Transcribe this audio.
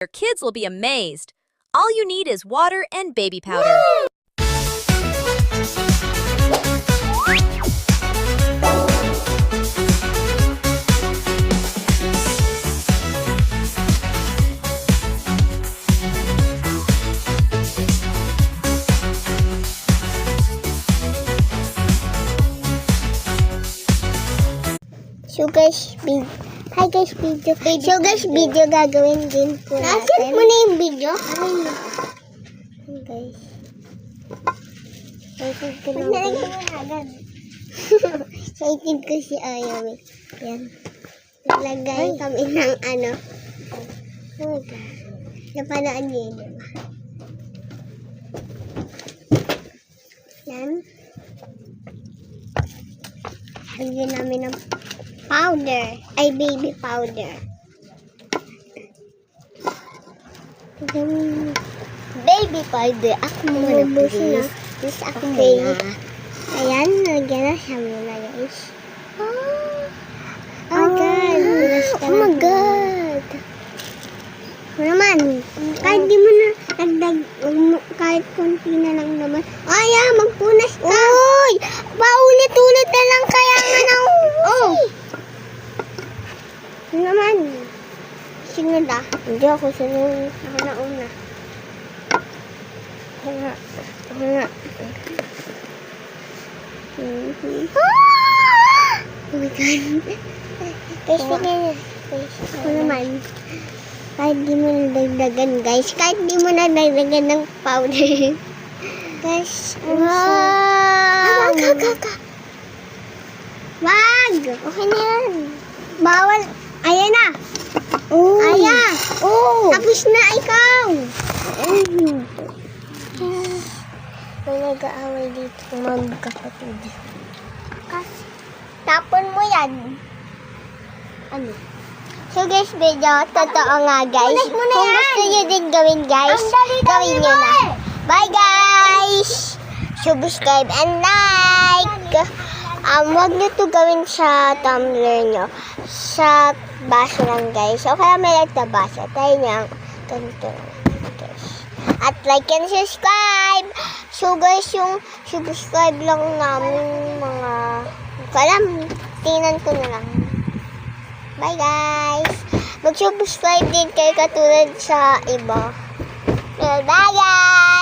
Your kids will be amazed. All you need is water and baby powder. So guys, hi guys, video. So guys, video gagawin din po natin. Nasaan mo na yung video? Ay, guys. Excited ko na. Excited ko si Ayami. Yan. Naglagay kami ng ano. Oh my God. Napanaan niyo yun, diba? Yan. Lagyan namin ng powder. Ay, baby powder. Baby powder. Ako muna, please. Please, ako muna. Ayan, lagyan na siya muna, guys. Oh my God. Oh my God. Naman, kahit di mo na nagdag, kahit konti na lang naman. Ay, magpunas ka. Uy! Paulit-ulit na lang kaya nga na oh! Naman. Sunod ah. Hindi ako sunod. Ako na una. Ako na. Oh my God. Guys, tingnan. Ako naman. Kahit di mo nadagdagan, guys. Kahit di mo nadagdagan ng powder. Guys, wow! Wag! Okay na yan. Bawal. Ayan na. Oh. Ayan. Oh. Tapos na ikaw. May nag-aaway dito magkapatid. Kasi, tapon mo yan. Ano? So guys, video, totoo nga guys. Kung gusto nyo din gawin guys, gawin nyo na. Bye guys! Subscribe and like! Huwag nyo to gawin sa tumbler nyo. Sa baso lang guys. O kaya may like na baso. Tayo nyo ganito guys. At like and subscribe! So guys, yung subscribe lang namin mga... Kalam, tingnan ko na lang. Bye guys! Mag-subscribe din kayo katulad sa iba. Bye guys!